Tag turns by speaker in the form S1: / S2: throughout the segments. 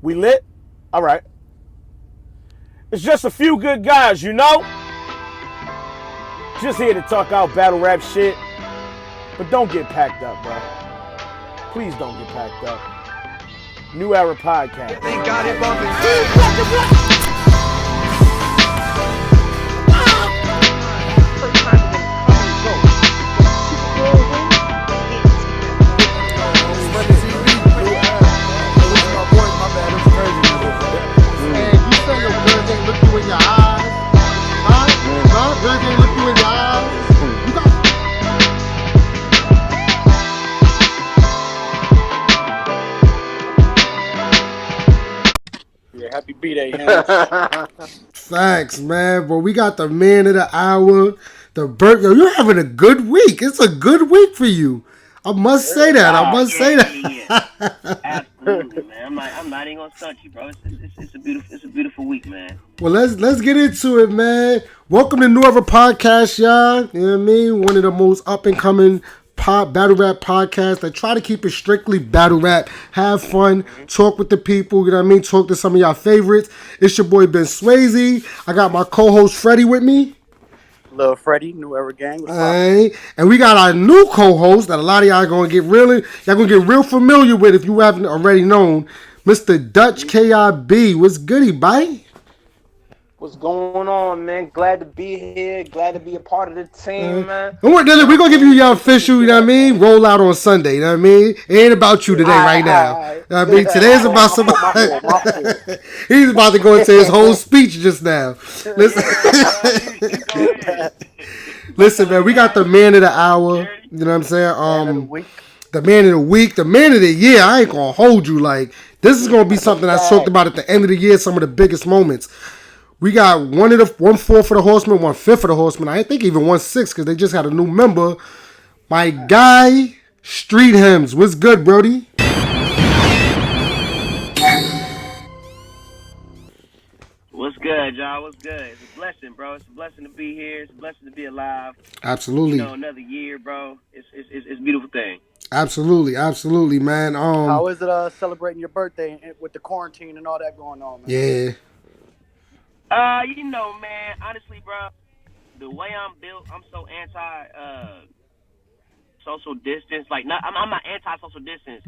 S1: We lit? All right. It's just a few good guys, you know? Just here to talk out battle rap shit. But don't get packed up, bro. Please don't get packed up. New Era Podcast.
S2: They got it bumping.
S1: Happy B-Day, Hans.
S3: Thanks, man. But we got the man of the hour, the Burt. Yo, you're having a good week. It's a good week for you. I must say that.
S4: Yeah. Absolutely, man. I'm not even gonna stunt you, bro. It's a beautiful week, man.
S3: Well, let's get into it, man. Welcome to New Era Podcast, y'all. You know what I mean? One of the most up and coming battle rap podcasts that try to keep it strictly battle rap, have fun, talk with the people, you know what I mean? Talk to some of y'all favorites. It's your boy Ben Swayze. I got my co-host Freddie with me.
S1: Lil Freddie, New Era Gang.
S3: And we got our new co-host that a lot of y'all gonna get real familiar with if you haven't already known, Mr. Dutch KIB. What's goody, bye?
S5: What's going on, man? Glad to be here. Glad to be a part of the team, man.
S3: We're gonna give you your official, you know what I mean, roll out on Sunday, you know what I mean? It ain't about you today right now. You know what I mean? Today's about somebody. He's about to go into his whole speech just now. Listen, man, we got the man of the hour, you know what I'm saying? The man of the week, the man of the year. I ain't gonna hold you, like, this is gonna be something that's talked about at the end of the year, some of the biggest moments. We got 1/4 for the Horsemen, 1/5 for the Horsemen. I think even 1/6 because they just had a new member. My guy, Street Hymns. What's good, Brody?
S4: What's good, y'all? What's good? It's a blessing, bro. It's a blessing to be here. It's a blessing to be alive.
S3: Absolutely.
S4: You know, another year, bro. It's a beautiful thing.
S3: Absolutely, man.
S1: How is it celebrating your birthday with the quarantine and all that going on, man?
S3: Yeah.
S4: You know, man, honestly, bro, the way I'm built, I'm so anti social distance. Like, I'm not anti social distance.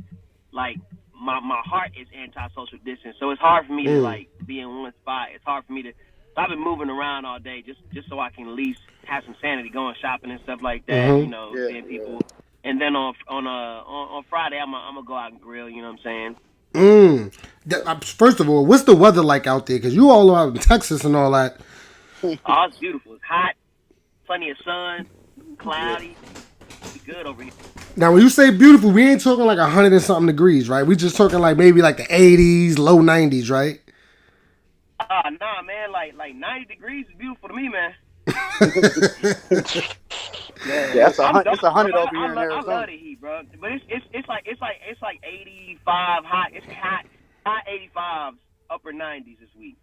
S4: Like, my heart is anti social distance. So it's hard for me to like be in one spot. It's hard for me to. I've been moving around all day just so I can at least have some sanity, going shopping and stuff like that.
S3: Mm-hmm.
S4: You know, seeing people. And then on Friday, I'm gonna go out and grill. You know what I'm saying?
S3: First of all, what's the weather like out there? Because you all out in Texas and all that.
S4: Oh, it's beautiful. It's hot, plenty of sun, cloudy. It's good over here.
S3: Now, when you say beautiful, we ain't talking like 100 and something degrees, right? We just talking like maybe like the 80s, low 90s, right?
S4: Nah, man. Like 90 degrees is beautiful to me, man.
S1: Yeah, it's 100 over here in Arizona.
S4: I love the heat, bro. But it's like 85 hot. It's hot 85s, upper 90s this week.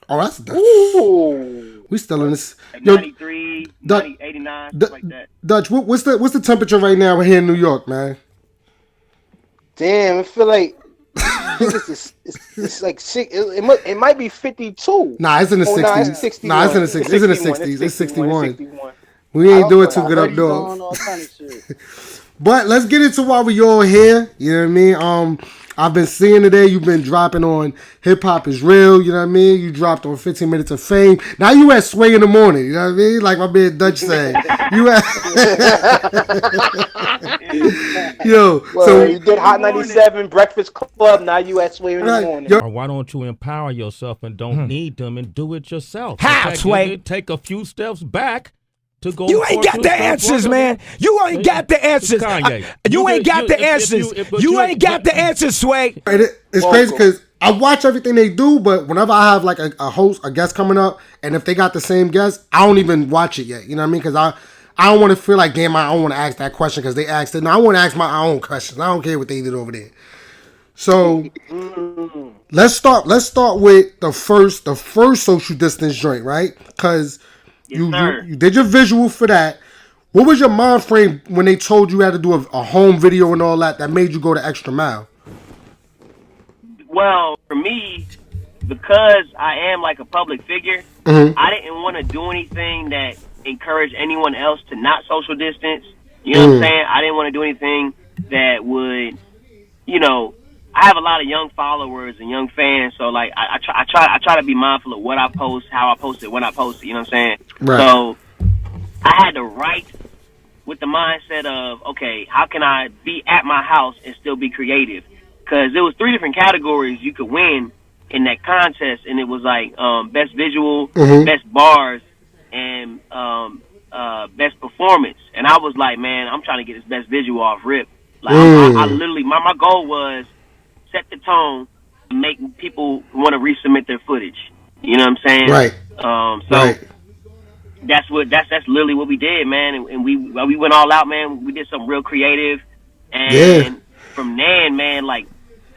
S3: Oh, that's
S1: Ooh.
S3: We still in this.
S4: Like 93, 90, 89, stuff like that.
S3: Dutch, what's the temperature right now here in New York, man?
S5: Damn, I feel like it's like it might be 52.
S3: Nah, it's in the 60s.
S5: Nah, it's 61.
S3: Nah, it's in the 60s. It's in the 60s. It's 61. We ain't doing too good up north. But let's get into why we all here. You know what I mean? I've been seeing today you've been dropping on Hip Hop Is Real. You know what I mean? You dropped on 15 Minutes of Fame. Now you at Sway in the Morning. You know what I mean? Like my man Dutch said. You at Yo.
S5: Well,
S3: so
S5: you did Hot 97, Breakfast Club. Now you at Sway in the Morning.
S6: Or why don't you empower yourself and don't need them and do it yourself?
S7: How, Sway?
S6: Take a few steps back. To go
S7: you ain't got the answers, man. You ain't got the answers. You ain't got the answers. You ain't got the answers, Sway.
S3: It's crazy because I watch everything they do, but whenever I have like a guest coming up, and if they got the same guest, I don't even watch it yet. You know what I mean? Because I don't want to feel like, damn, I don't want to ask that question because they asked it. No, I want to ask my own questions. I don't care what they did over there. So let's start with the first social distance joint, right? Because you did your visual for that. What was your mind frame when they told you had to do a home video and all that made you go the extra mile?
S4: Well, for me, because I am like a public figure, I didn't want to do anything that encouraged anyone else to not social distance. You know what I'm saying? I didn't want to do anything that would, you know, I have a lot of young followers and young fans, so like I try to be mindful of what I post, how I post it, when I post it. You know what I'm saying?
S3: Right.
S4: So I had to write with the mindset of, okay, how can I be at my house and still be creative? Because there was 3 different categories you could win in that contest, and it was like best visual, best bars, and best performance. And I was like, man, I'm trying to get this best visual off rip. Like I literally, my goal was set the tone and make people want to resubmit their footage. You know what I'm saying?
S3: Right.
S4: So that's literally what we did, man. And we went all out, man. We did something real creative, and from then, man, like,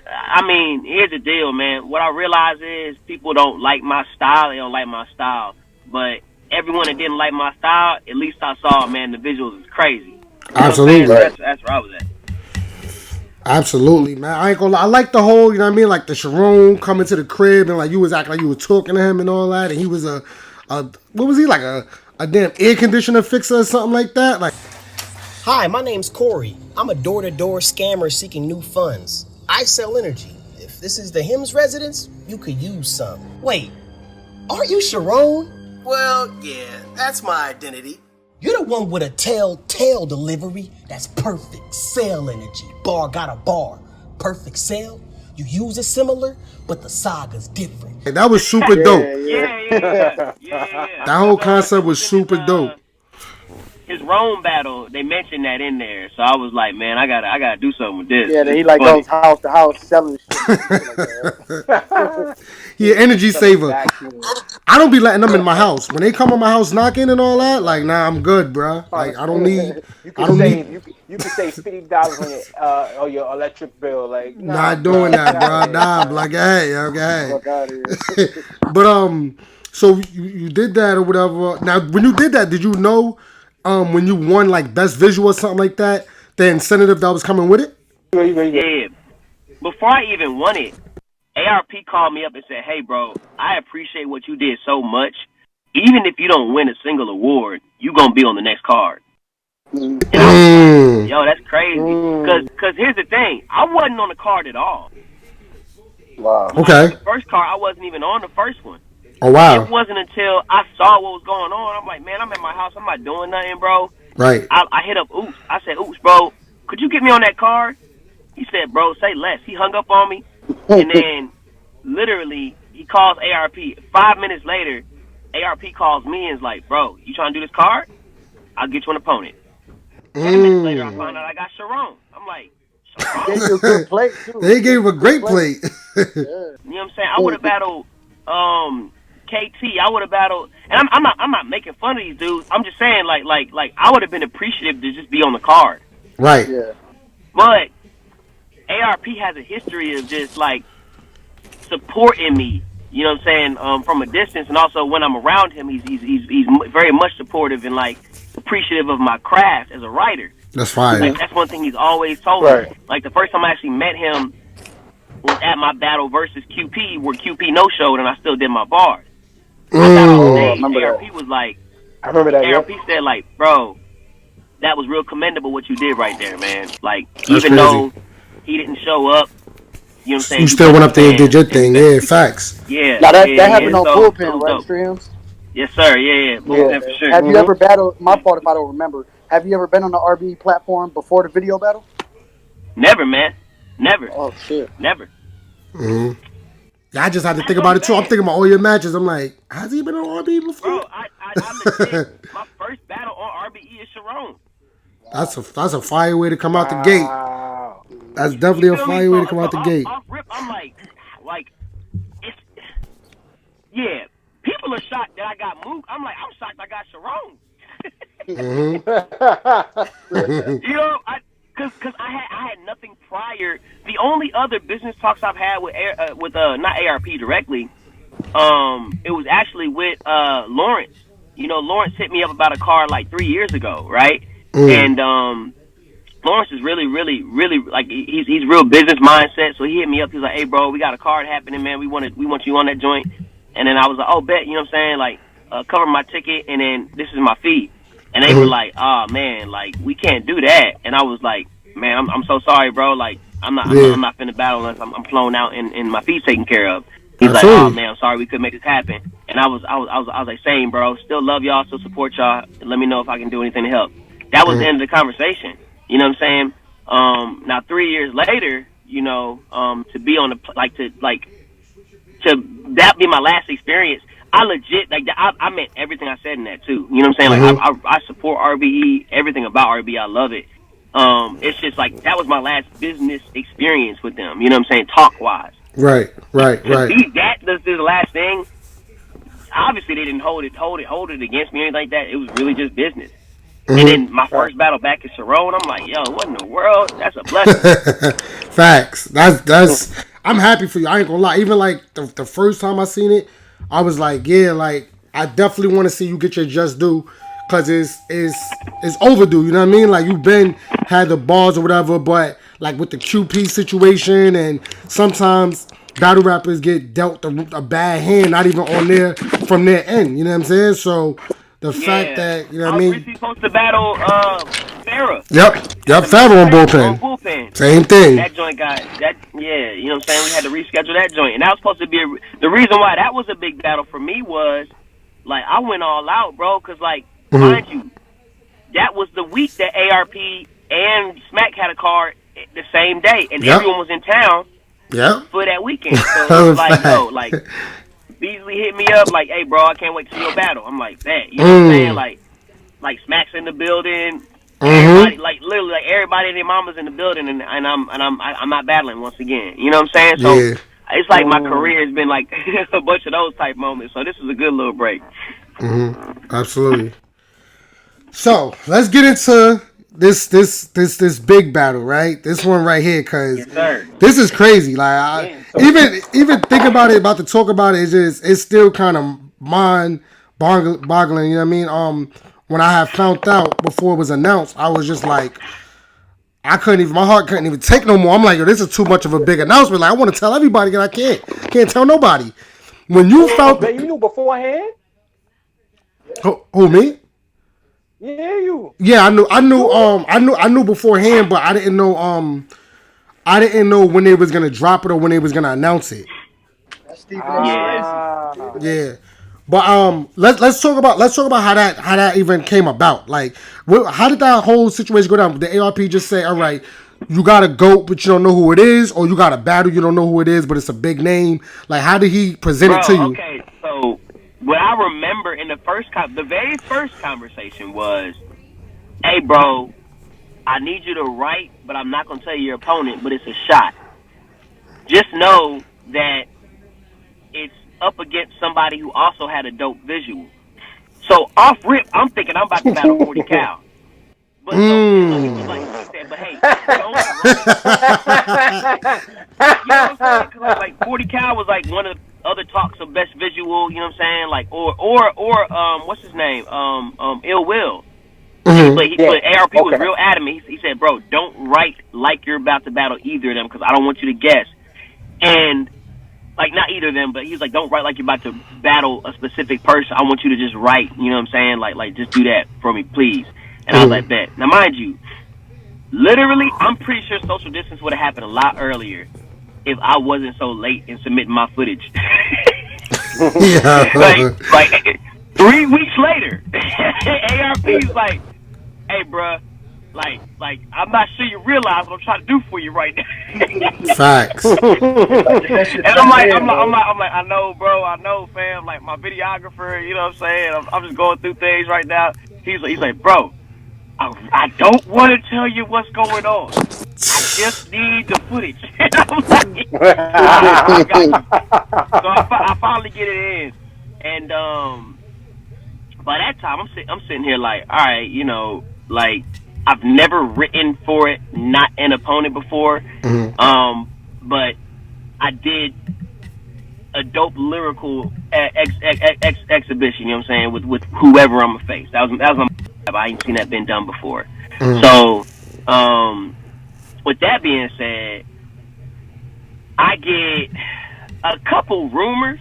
S4: I mean, here's the deal, man. What I realize is people don't like my style. They don't like my style. But everyone that didn't like my style, at least I saw, man, the visuals is crazy. You know
S3: Absolutely.
S4: that's where I was at.
S3: Absolutely, man. I ain't gonna lie. I like the whole, you know what I mean? Like the Sharon coming to the crib and like you was acting like you were talking to him and all that. And he was a what was he, like a damn air conditioner fixer or something like that? Like,
S2: Hi, my name's Corey. I'm a door-to-door scammer seeking new funds. I sell energy. If this is the Hims residence, you could use some. Wait, aren't you Sharon? Well, yeah, that's my identity. You're the one with a telltale delivery. That's perfect sale energy. Bar got a bar. Perfect sale. You use it similar, but the saga's different.
S3: that was super dope.
S4: Yeah.
S3: That whole concept was super dope.
S4: His Rome battle, they mentioned that in there, so I was like, man, I gotta do something with this.
S8: Yeah, he like goes house to house selling shit.
S3: He an energy saver. I don't be letting them in my house. When they come in my house knocking and all that, like, nah, I'm good, bro. Like, I don't need.
S8: You can save $50 on your electric bill. Like,
S3: Not doing that, bro. Nah, like, hey, okay. But so you did that or whatever. Now, when you did that, did you know when you won like best visual or something like that, the incentive that was coming with it?
S4: Yeah. Before I even won it, ARP called me up and said, hey, bro, I appreciate what you did so much. Even if you don't win a single award, you going to be on the next card. And I was like, yo, that's crazy. Because here's the thing. I wasn't on the card at all.
S8: Wow.
S3: Okay.
S4: The first card, I wasn't even on the first one.
S3: Oh, wow.
S4: It wasn't until I saw what was going on. I'm like, man, I'm at my house. I'm not doing nothing, bro.
S3: Right.
S4: I hit up Oops. I said, Oops, bro, could you get me on that card? He said, bro, say less. He hung up on me. And then literally he calls ARP. 5 minutes later, ARP calls me and is like, bro, you trying to do this card? I'll get you an opponent. 10 minutes later, I find out I got Sharon. I'm like, Sharon?
S8: They gave you a good plate, too.
S3: They gave a great plate.
S4: You know what I'm saying? I would have battled KT. I would have battled, and I'm not making fun of these dudes. I'm just saying, like I would have been appreciative to just be on the card.
S3: Right.
S8: Yeah.
S4: But ARP has a history of just like supporting me. You know what I'm saying? From a distance, and also when I'm around him, he's very much supportive and like appreciative of my craft as a writer.
S3: That's fine.
S4: Like, that's one thing he's always told me. Like the first time I actually met him was at my battle versus QP, where QP no-showed and I still did my bars. I got on stage, ARP was like,
S8: I remember that.
S4: ARP said like, bro, that was real commendable what you did right there, man. Like,
S3: That's
S4: even
S3: crazy.
S4: though he didn't show up, you know what I'm saying?
S3: You still went up there and did your thing. Yeah, facts.
S4: Yeah.
S8: Now that
S4: yeah,
S8: happened on
S4: so,
S8: Bullpen,
S4: so
S8: right,
S4: dope.
S8: Streams?
S4: Yes, sir. Yeah. Bullpen for sure.
S8: Have you ever battled? My fault if I don't remember. Have you ever been on the RB platform before the video battle?
S4: Never, man. Never.
S8: Oh shit.
S4: Never.
S3: Yeah, I just had to think about it too. I'm thinking about all your matches. I'm like, has he been on RB before?
S4: Bro, I legit, my first battle on RBE is Sharon.
S3: That's a fire way to come out the gate.
S8: Wow.
S3: That's definitely a
S4: You feel me?
S3: fire way to
S4: So-
S3: come out
S4: so
S3: the gate.
S4: Off rip, I'm like, it's, yeah. People are shocked that I got Mook. I'm like, I'm shocked I got Sharon. You know, because I had nothing prior. The only other business talks I've had with not ARP directly, it was actually with Lawrence. You know, Lawrence hit me up about a car like 3 years ago, right? And Florence is really, really, really like he's real business mindset. So he hit me up. He's like, "Hey, bro, we got a card happening, man. We want you on that joint." And then I was like, "Oh, bet." You know what I'm saying? Like, cover my ticket, and then this is my fee. And they were like, "Oh man, like we can't do that." And I was like, "Man, I'm so sorry, bro. Like I'm not finna battle unless I'm flown out and my fee's taken care of." He's like, "Oh man, I'm sorry we couldn't make this happen." And I was like, "Same, bro. Still love y'all. Still support y'all. Let me know if I can do anything to help." That was the end of the conversation. You know what I'm saying? Now 3 years later, you know, to be on the to that be my last experience. I legit I meant everything I said in that too. You know what I'm saying? Like I support RBE, everything about RBE. I love it. It's just like that was my last business experience with them. You know what I'm saying? Talk wise.
S3: Right.
S4: To be that this is the last thing. Obviously, they didn't hold it against me or anything like that. It was really just business. And then my first battle back in Sharon, I'm like, yo, what in the world? That's a blessing.
S3: Facts. That's. I'm happy for you. I ain't gonna lie. Even like the first time I seen it, I was like, yeah, like I definitely want to see you get your just due, cause it's overdue. You know what I mean? Like you've had the balls or whatever, but like with the QP situation, and sometimes battle rappers get dealt a bad hand, not even from their end. You know what I'm saying? So the fact that, you know what I mean?
S4: I was recently supposed to battle Farrah.
S3: Yep, Farrah on bullpen. Same thing.
S4: That joint got that. Yeah, you know what I'm saying? We had to reschedule that joint, and that was supposed to be the reason why that was a big battle for me was like I went all out, bro. Cause like mind you, that was the week that ARP and Smack had a card the same day, and everyone was in town. For that weekend. So it was like, yo, like Beasley hit me up like, "Hey, bro, I can't wait to see your battle." I'm like, "Bet." You know what I'm saying? Like Smack's in the building. Everybody, like literally, like everybody and their mama's in the building, and I'm not battling once again. You know what I'm saying? So it's like my career has been like a bunch of those type moments. So this is a good little break.
S3: Absolutely. So let's get into this big battle, right? This one right here, cause this is crazy. Like even think about it, about to talk about it, it's still kind of mind boggling. You know what I mean? When I had found out before it was announced, I was just like, my heart couldn't even take no more. I'm like, yo, this is too much of a big announcement. Like I want to tell everybody, and I can't tell nobody. When you found,
S5: you knew beforehand.
S3: Who me?
S5: Yeah, you.
S3: Yeah, I knew beforehand, but I didn't know when they was gonna drop it or when they was gonna announce it. Yeah. But let's talk about how that even came about. Like, how did that whole situation go down? Did the ARP just say, "All right, you got a GOAT, but you don't know who it is," or you got a battle, you don't know who it is, but it's a big name? Like, how did he present it to you?
S4: Okay, so what I remember in the very first conversation was, "Hey, bro, I need you to write, but I'm not gonna tell you your opponent, but it's a shot. Just know that it's up against somebody who also had a dope visual." So off rip, I'm thinking I'm about to battle 40 Cal. But so he was like, he said, "But hey, don't you know what I'm saying? Because like 40 Cal was like one of the other talks of best visual. You know what I'm saying? Like or what's his name? Ill Will. But ARP was real adamant. He said, "Bro, don't write like you're about to battle either of them because I don't want you to guess." And like not either of them, but he was like, "Don't write like you're about to battle a specific person. I want you to just write." You know what I'm saying? Like just do that for me, please. And I was like, "Bet." Now, mind you, literally, I'm pretty sure social distance would have happened a lot earlier if I wasn't so late in submitting my footage. like 3 weeks later, ARP's like, "Hey, bruh, like I'm not sure you realize what I'm trying to do for you right now."
S3: Facts.
S4: And I'm like, I know, bro, I know, fam. Like my videographer, you know what I'm saying? I'm just going through things right now. He's like, "Bro, I don't want to tell you what's going on. I just need the footage." And I'm like, I got you. So I finally get it in, and by that time I'm sitting here like, all right, you know, like I've never written for it, not an opponent before, but I did a dope lyrical exhibition. You know what I'm saying? With whoever I'm gonna face. That was my. I ain't seen that been done before. So With that being said, I get a couple rumors.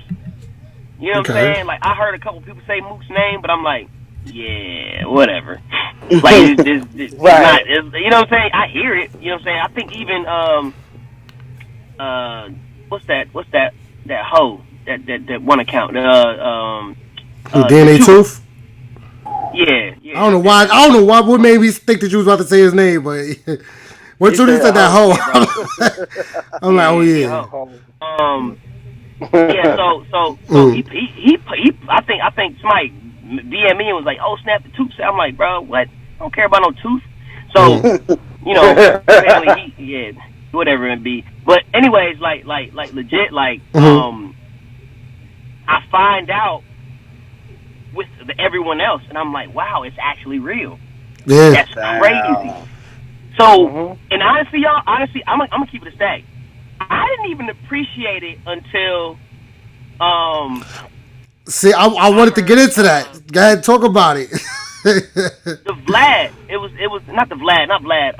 S4: You know what I'm saying? Like, I heard a couple people say Mook's name, but I'm like, yeah, whatever. Like, it's not, you know what I'm saying? I hear it. You know what I'm saying? I think even, what's that hoe, that one account,
S3: DNA Tooth?
S4: Yeah.
S3: I don't know why. What made me think that you was about to say his name, but once you said that hoe, I'm like, oh yeah.
S4: Yeah. So he I think somebody DM me and was like, oh, snap the tooth. I'm like, bro, what? I don't care about no tooth. So you know, apparently whatever it be. But anyways, like legit, like I find out with everyone else, and I'm like, wow, it's actually real.
S3: Yeah,
S4: that's crazy. So, and honestly, y'all, I'm gonna keep it a stack. I didn't even appreciate it until
S3: see, I wanted to get into that. Go ahead, talk about it.
S4: The Vlad. It was not Vlad.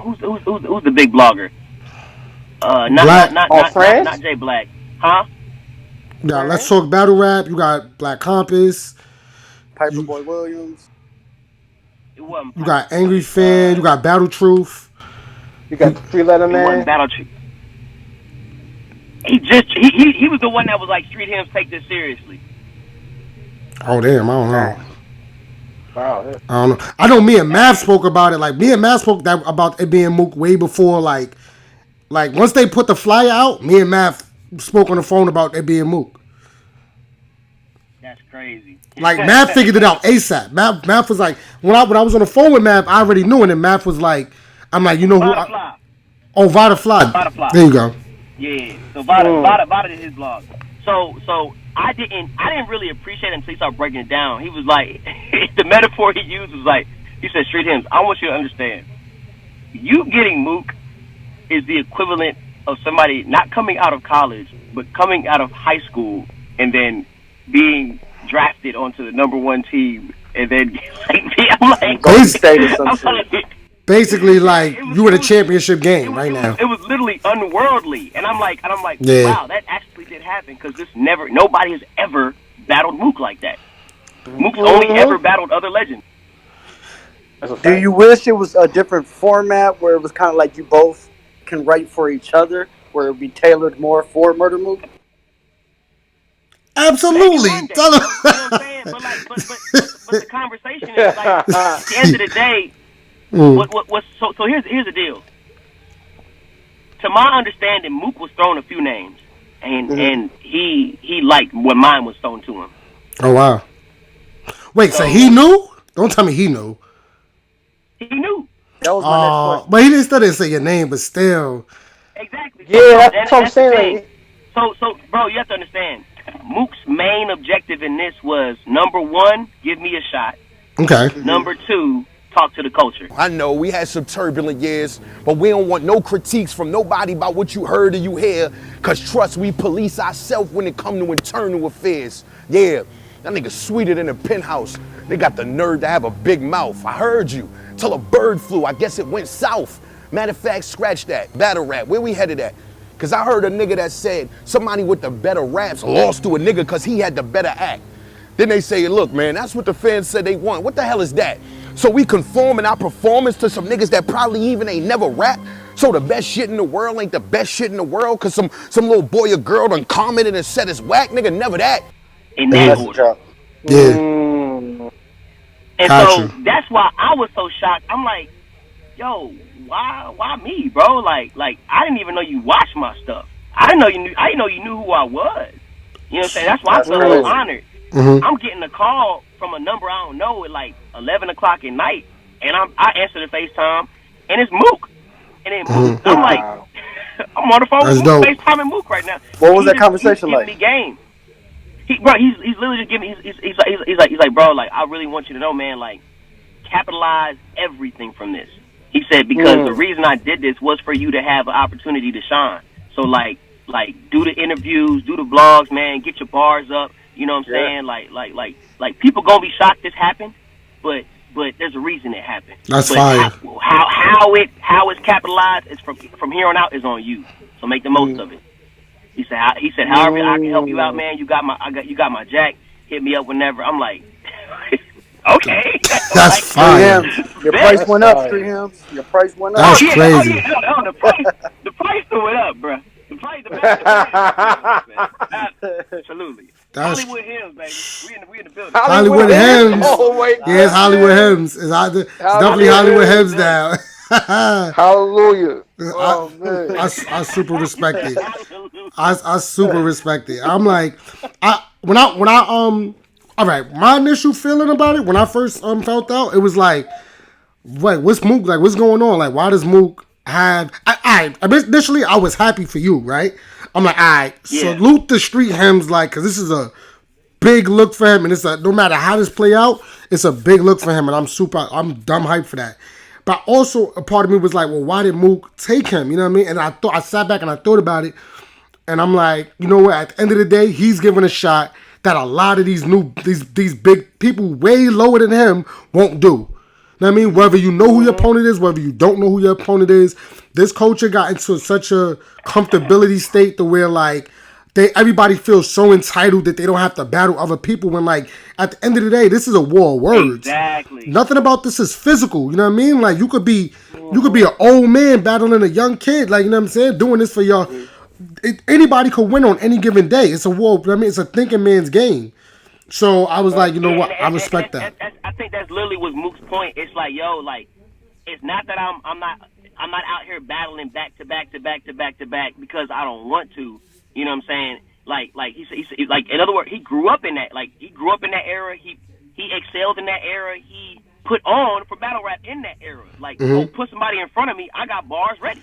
S4: Who's the big blogger? Not Jay Black, huh?
S3: Yeah, let's talk battle rap. You got Black Compass,
S8: Piperboy Williams.
S3: You got Angry Fan. You got Battle Truth.
S5: You got the 3-letter man.
S4: Battle Truth. He was the one that was like, Street Hymns, take this seriously.
S3: Oh damn, I don't know.
S5: Wow.
S3: I don't know. I know me and Mav spoke about it. Like me and Mav spoke about it being Mook way before like once they put the flyer out, me and Mav spoke on the phone about it being Mook.
S4: That's crazy.
S3: Like Mav figured it out ASAP. Mav was like when I was on the phone with Mav, I already knew it, and Mav was like, I'm like, you know who? Vada Fly. There you go.
S4: Yeah. So Vada did his blog. So I didn't really appreciate it until he started breaking it down. He was like, the metaphor he used was like, he said, Street Hymns, I want you to understand, you getting Mook is the equivalent of somebody not coming out of college, but coming out of high school and then being drafted onto the number one team, and then I'm like,
S3: basically like you in a championship game right now.
S4: It was literally unworldly, and I'm like, wow, that actually did happen, because nobody has ever battled Mook like that. Mook's only ever battled other legends.
S8: Do you wish it was a different format where it was kind of like you both can write for each other, where it would be tailored more for Murda Mook?
S3: Absolutely.
S4: You know what I'm saying? But the conversation is like, at the end of the day, so here's the deal. To my understanding, Mook was throwing a few names, and he liked what mine was thrown to him.
S3: Oh wow! Wait, so he knew? Don't tell me he knew.
S4: He knew.
S8: That was my next question.
S3: But he still didn't say your name, but still.
S4: Exactly.
S5: Yeah, that's what I'm saying.
S4: So, bro, you have to understand. Mook's main objective in this was, number one, give me a shot.
S3: Okay.
S4: Number two, talk to the culture.
S9: I know we had some turbulent years, but we don't want no critiques from nobody about what you heard or you hear, cause trust, we police ourselves when it come to internal affairs. Yeah, that nigga sweeter than a penthouse. They got the nerve to have a big mouth. I heard you. Till a bird flew, I guess it went south. Matter of fact, scratch that. Battle rap, where we headed at? Cause I heard a nigga that said somebody with the better raps lost to a nigga cause he had the better act. Then they say, look, man, that's what the fans said they want. What the hell is that? So we conforming our performance to some niggas that probably even ain't never rap. So the best shit in the world ain't the best shit in the world cause some little boy or girl done commented and said it's whack, nigga, never that.
S4: In that order.
S3: Yeah.
S4: And so that's why I was so shocked. I'm like, yo, why me, bro? Like I didn't even know you watched my stuff. I didn't know you knew who I was. You know what I'm saying? That's why I feel so honored. Mm-hmm. I'm getting a call from a number I don't know at like 11 o'clock at night, and I answer the FaceTime, and it's Mook. And then Mook, I'm like, I'm on the phone with Mook, FaceTime and Mook right now.
S8: What was that conversation like?
S4: He's giving me game. He's literally just giving me. He's like, bro, like I really want you to know, man, like capitalize everything from this. He said, because the reason I did this was for you to have an opportunity to shine. So like do the interviews, do the vlogs, man, get your bars up. You know what I'm saying? Like people gonna be shocked this happened, but but there's a reason it happened.
S3: That's
S4: but
S3: fire.
S4: How it's capitalized is from here on out is on you. So make the most of it. He said, however I can help you out, man. You got my jack. Hit me up whenever. I'm like, okay.
S3: That's
S4: like,
S3: fire.
S8: Your price went up, Street Hymns. Your price went up.
S3: That's crazy.
S4: The price went up, bro. The price absolutely.
S3: That's
S4: Hollywood Hills, baby. We in the building.
S3: Hollywood Hems.
S5: Oh, wait.
S3: Yeah, it's Hollywood Hems. It's definitely Hollywood Hems now.
S5: Hallelujah. Oh, man.
S3: I super respect it. I super respect it. I'm like, when I all right, my initial feeling about it when I first felt out, it was like, wait, what's Mook like? What's going on? Like, why does Mook have? Initially I was happy for you, right? I'm like, all right, salute the Street Hymns, like, cause this is a big look for him, and it's no matter how this play out, it's a big look for him, and I'm dumb hyped for that. But also a part of me was like, well, why did Mook take him? You know what I mean? And I sat back and I thought about it, and I'm like, you know what? At the end of the day, he's giving a shot that a lot of these big people way lower than him won't do. You know what I mean? Whether you know who your opponent is, whether you don't know who your opponent is, this culture got into such a comfortability state to where like everybody feels so entitled that they don't have to battle other people when like at the end of the day, this is a war of words.
S4: Exactly.
S3: Nothing about this is physical. You know what I mean? Like you could be an old man battling a young kid. Like, you know what I'm saying? Doing this for y'all. Anybody could win on any given day. It's a war. I mean, it's a thinking man's game. So I was like, you know what? I respect that.
S4: I think that's literally what Mook's point. It's like, yo, like, it's not that I'm not out here battling back to back because I don't want to. You know what I'm saying? Like he said, like, in other words, he grew up in that. Like, he grew up in that era. He excelled in that era. He put on for battle rap in that era. Like, put somebody in front of me, I got bars ready.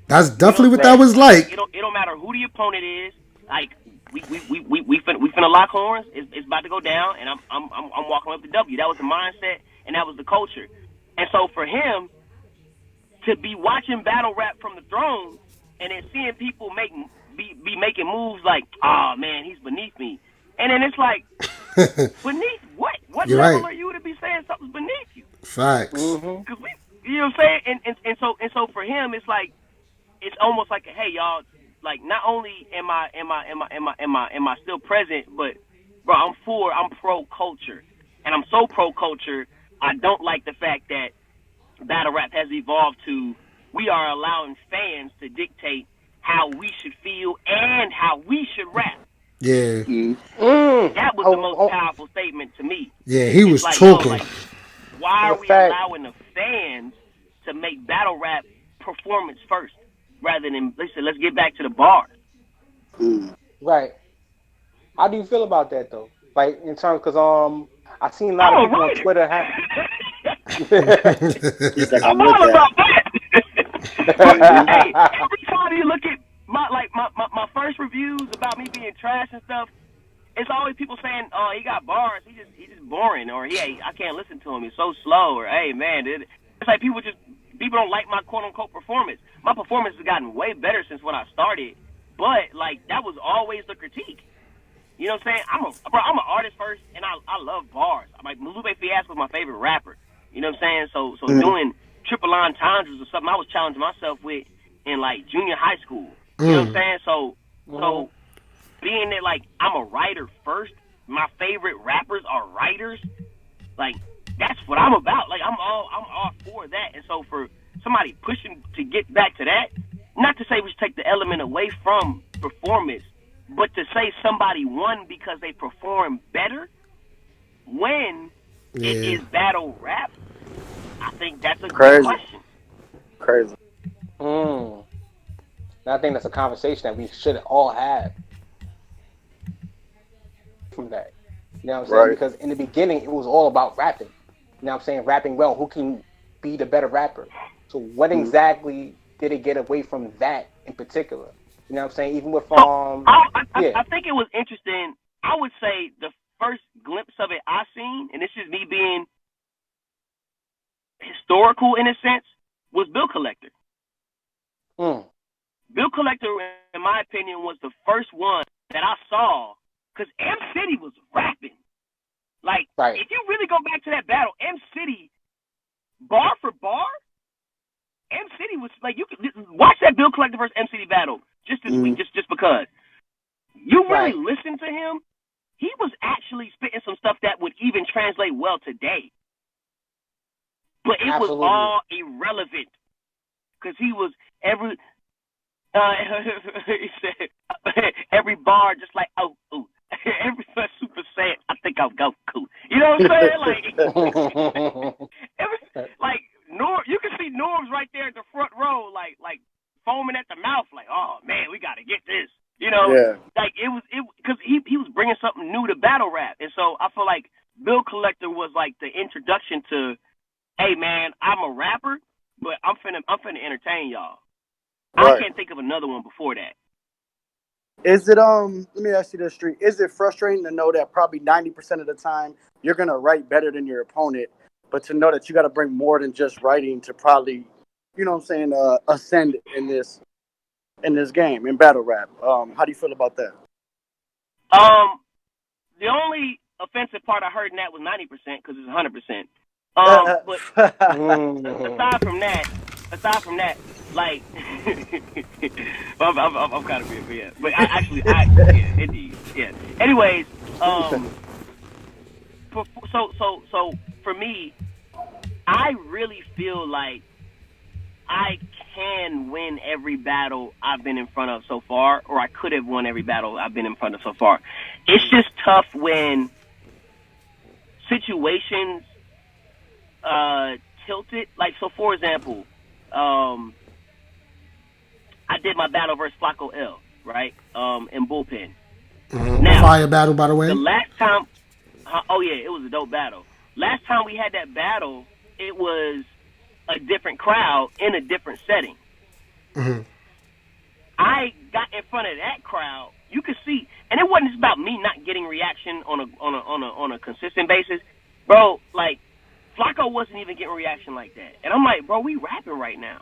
S3: That's definitely what that was like.
S4: It don't matter who the opponent is. Like, we finna lock horns. It's about to go down, and I'm walking up the W. That was the mindset, and that was the culture. And so for him to be watching battle rap from the throne, and then seeing people be making moves like, oh man, he's beneath me, and then it's like, beneath what? What
S3: You're
S4: level
S3: right.
S4: are you to be saying something's beneath you?
S3: Facts.
S4: Because you know what I'm saying? And so for him, it's like, it's almost like, hey y'all, like, not only am I still present, but bro, I'm pro culture, and I'm so pro culture. I don't like the fact that battle rap has evolved to we are allowing fans to dictate how we should feel and how we should rap.
S3: Yeah.
S4: That was the most powerful statement to me.
S3: Yeah, he was
S4: like,
S3: talking.
S4: yo, like, why are we allowing the fans to make battle rap performance first rather than, let's get back to the bars?
S5: Right. How do you feel about that though? Like, in terms, because I seen a lot of people on Twitter
S8: He's like,
S4: I'm all about that. Hey, every time you look at my first reviews about me being trash and stuff, it's always people saying, "Oh, he got bars. He just boring," or I can't listen to him. He's so slow," or "Hey, man, it's like people don't like my quote unquote performance. My performance has gotten way better since when I started, but like that was always the critique. You know what I'm saying? I'm an artist first, and I love bars. Like, Lupe Fiasco was my favorite rapper. You know what I'm saying? So doing triple entendres or something I was challenging myself with in like junior high school. You know what I'm saying? So being that like I'm a writer first, my favorite rappers are writers. Like, that's what I'm about. Like, I'm all for that. And so for somebody pushing to get back to that, not to say we should take the element away from performance, but to say somebody won because they perform better when it is battle rap, I think that's a good question.
S8: Crazy.
S5: I think that's a conversation that we should all have from that. You know what I'm saying? Because in the beginning, it was all about rapping. You know what I'm saying? Rapping well. Who can be the better rapper? So what exactly did it get away from that in particular? You know what I'm saying? Even with
S4: I think it was interesting. I would say the first glimpse of it I seen, and this is me being historical in a sense, was Bill Collector. Bill Collector, in my opinion, was the first one that I saw, because M City was rapping. Like, if you really go back to that battle, M City, bar for bar, M City was like, you could watch that Bill Collector versus M City battle just this week, just because. You really listen to him, he was actually spitting some stuff that would even translate well today. But it was all irrelevant. Because he was he said, every bar just like, oh, every Super Saiyan, I think I'll go cool. You know what I'm saying? Like Norm, you can see Norm's right there at the front row, like foaming at the mouth, like, oh man, we got to get this. You know, like it because he was bringing something new to battle rap, and so I feel like Bill Collector was like the introduction to, hey man, I'm a rapper, but I'm finna entertain y'all. I can't think of another one before that.
S8: Is it let me ask you this, Street. Is it frustrating to know that probably 90% of the time you're gonna write better than your opponent, but to know that you got to bring more than just writing to probably, you know what I'm saying, ascend in this game in battle rap? How do you feel about that?
S4: The only offensive part I heard in that was 90% because it's 100%. But aside from that, like, I'm kind of weird, but yeah. But indeed, yeah. Anyways, so for me, I really feel like I can win every battle I've been in front of so far, or I could have won every battle I've been in front of so far. It's just tough when situations tilted. Like, so for example, I did my battle versus Flacco L, right? In Bullpen. Now,
S3: fire battle, by the way.
S4: The last time, it was a dope battle. Last time we had that battle, it was a different crowd in a different setting. I got in front of that crowd. You could see, and it wasn't just about me not getting reaction on a consistent basis, bro. Like, Flacco wasn't even getting reaction like that, and I'm like, bro, we rapping right now.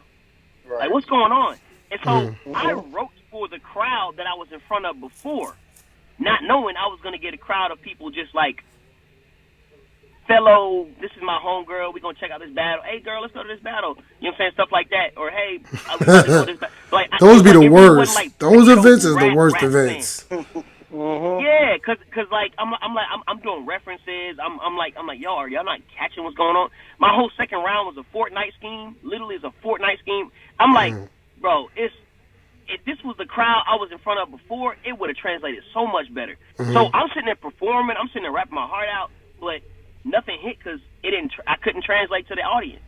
S4: Like, what's going on? And so I wrote for the crowd that I was in front of before, not knowing I was gonna get a crowd of people just like, fellow, this is my homegirl, we're going to check out this battle. Hey, girl, let's go to this battle. You know what I'm saying? Stuff like that. Or, hey, we about to go to this battle. Like,
S3: those be the worst. Like, those events is the worst events.
S4: Yeah, cause like I'm doing references. I'm like, yo, are y'all not catching what's going on? My whole second round was a Fortnite scheme. Literally, it's a Fortnite scheme. I'm like, bro, if this was the crowd I was in front of before, it would have translated so much better. So I'm sitting there performing. I'm sitting there rapping my heart out, but nothing hit because I couldn't translate to the audience.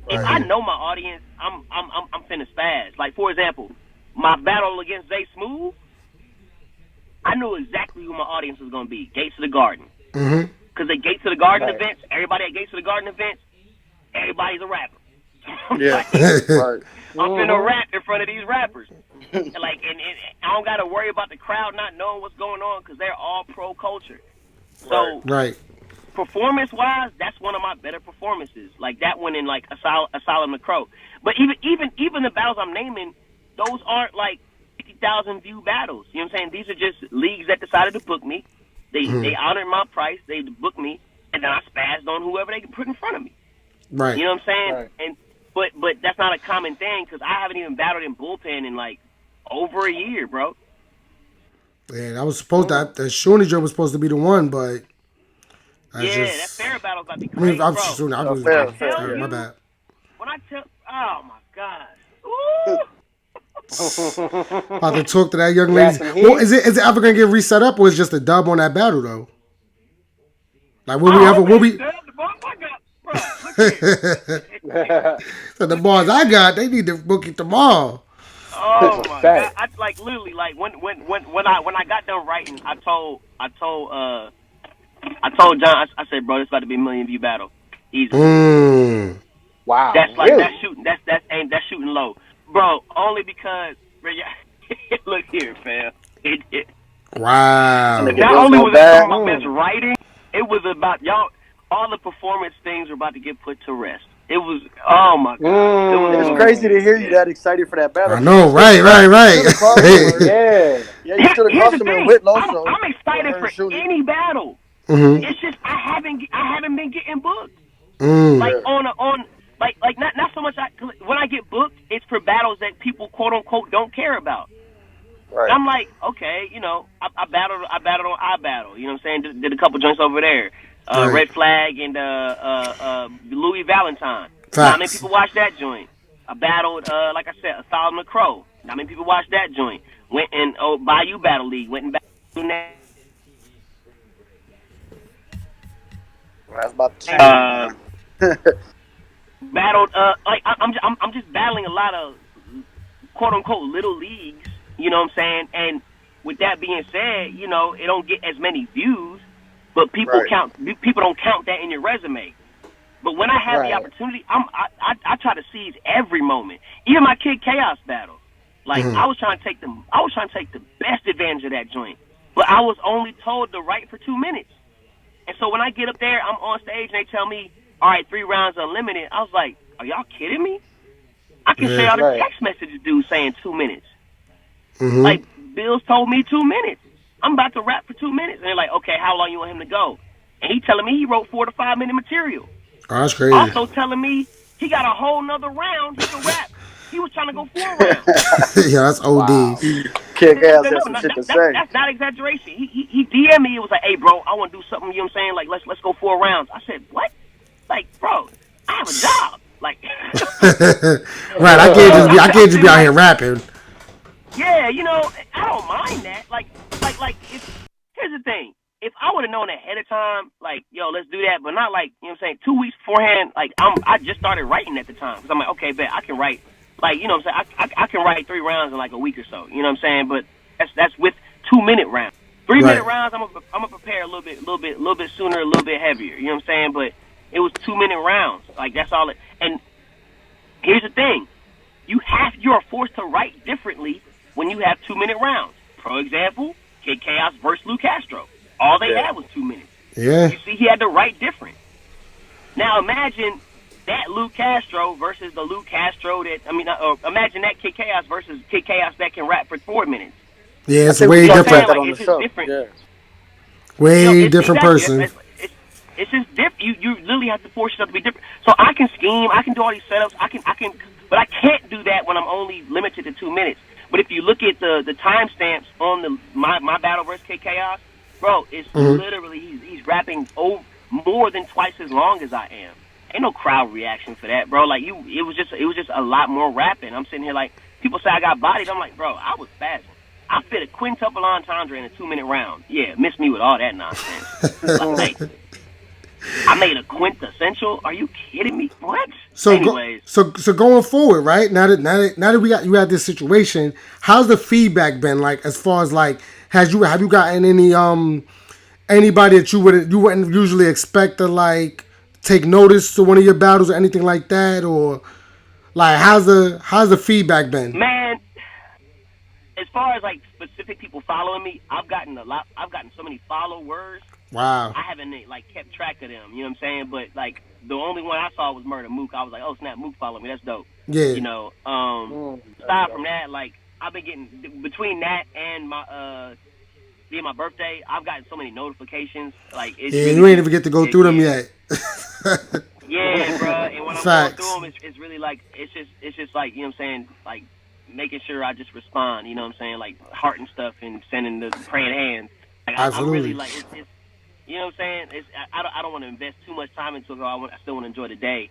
S4: If I know my audience, I'm finna spaz. Like, for example, my battle against Zay Smooth, I knew exactly who my audience was gonna be. Gates of the Garden. Because at Gates of the Garden events, everybody at Gates of the Garden events, everybody's a rapper. I'm finna rap in front of these rappers. And I don't gotta worry about the crowd not knowing what's going on because they're all pro culture. So performance-wise, that's one of my better performances. Like that one in like Asylum McCrow. But even the battles I'm naming, those aren't like 50,000 view battles. You know what I'm saying? These are just leagues that decided to book me. They honored my price. They booked me, and then I spazzed on whoever they could put in front of me.
S3: Right.
S4: You know what I'm saying? Right. And but that's not a common thing because I haven't even battled in Bullpen in like over a year, bro.
S3: Yeah, that was supposed to. The Shoney joint was supposed to be the one, but
S4: that fair battle's about to be crazy,
S3: my bad.
S4: When I tell, oh my gosh, ooh.
S3: About to talk to that young lady. Well, is it ever gonna get reset up, or is it just a dub on that battle though? Like, will we? So the bars I got, they need to book it tomorrow.
S4: Oh my god! I like literally like when I got done writing, I told John, I said, bro, this about to be a 1 million view battle, easy.
S5: Wow,
S4: that's like that's shooting low, bro. Only because look here, fam.
S3: Wow.
S4: Not only was it about my best writing, it was about y'all. All the performance things were about to get put to rest. It was, oh my god.
S8: It's crazy to hear you that excited for that battle.
S3: I know, right.
S8: Yeah, you stood a customer with Loso.
S4: I'm excited for any battle. It's just I haven't been getting booked. Like like not so much. When I get booked, it's for battles that people quote unquote don't care about.
S10: Right.
S4: I'm like, okay, I battled on iBattle. You know what I'm saying? Did a couple joints over there. Red Flag and Louis Valentine. Not many people watch that joint. I battled, like I said, Solomon Crow. Not many people watch that joint. Went in Bayou Battle League. Went and battled that.
S8: That's about to
S4: battled like I'm just battling a lot of quote unquote little leagues, you know what I'm saying? And with that being said, it don't get as many views, but people don't count that in your resume. But when I have the opportunity, I try to seize every moment. Even my Kid Chaos battle. Like I was trying to take the best advantage of that joint. But I was only told to write for 2 minutes. And so when I get up there, I'm on stage and they tell me, all right, 3 rounds unlimited. I was like, are y'all kidding me? I can say all the text messages dude saying 2 minutes. Like, Bills told me 2 minutes. I'm about to rap for 2 minutes. And they're like, okay, how long you want him to go? And he telling me he wrote 4 to 5 minute material.
S3: Oh, that's crazy.
S4: Also telling me he got a whole nother round he can rap. He was trying to go 4 rounds.
S3: Yeah, that's OD.
S8: Wow. Kick ass has some shit to say.
S4: That's not exaggeration. He DM'd me. It was like, hey, bro, I want to do something, you know what I'm saying? Like, let's go 4 rounds. I said, what? Like, bro, I have a job. Like,
S3: right, I can't just be out here rapping.
S4: Yeah, I don't mind that. Like, here's the thing. If I would have known ahead of time, like, yo, let's do that, but not like, you know what I'm saying, 2 weeks beforehand, like, I just started writing at the time. Because I'm like, okay, bet, I can write, like, you know what I'm saying, I can write 3 rounds in like a week or so, you know what I'm saying? But that's with 2 minute rounds. 3 minute rounds, I'm gonna prepare a little bit sooner, a little bit heavier, you know what I'm saying? But it was 2 minute rounds. Like, that's all and here's the thing. You're forced to write differently when you have 2 minute rounds. For example, Kid Chaos versus Lou Castro. All they had was 2 minutes.
S3: Yeah.
S4: You see, he had to write different. Now imagine that Lou Castro versus the Lou Castro imagine that Kid Chaos versus Kid Chaos that can rap for 4 minutes.
S3: Yeah, it's way different.
S4: Like, it's just different.
S8: Yeah.
S3: Way different person.
S4: It's just different. You literally have to force yourself to be different. So I can scheme, I can do all these setups, but I can't do that when I'm only limited to 2 minutes. But if you look at the timestamps on my battle versus Kid Chaos, bro, it's literally he's rapping more than twice as long as I am. Ain't no crowd reaction for that, bro. Like it was just a lot more rapping. I'm sitting here like people say I got bodied. I'm like, bro, I was fast. I fit a quintuple entendre in a 2 minute round. Yeah, miss me with all that nonsense. Like, I made a quintessential. Are you kidding me? What?
S3: So
S4: anyways,
S3: so going forward, right? Now that you had this situation, how's the feedback been? Like, as far as like, have you gotten any anybody that you wouldn't usually expect to like take notice to one of your battles or anything like that, or like how's the feedback been?
S4: Man, as far as like specific people following me, I've gotten so many followers.
S3: Wow.
S4: I haven't like kept track of them, you know what I'm saying? But like the only one I saw was Murda Mook. I was like, oh snap, Mook follow me, that's dope.
S3: Yeah.
S4: Aside from that, like I've been getting between that and my being my birthday, I've gotten so many notifications. Like it's really,
S3: you ain't even get to go through them yet.
S4: Yeah, bro. And when I'm going through them, it's really like it's just like, you know what I'm saying, like making sure I just respond, you know what I'm saying, like heart and stuff and sending the praying hands. Like,
S3: absolutely.
S4: I'm really like it's you know what I'm saying? I don't want to invest too much time into it. I still want to enjoy the day.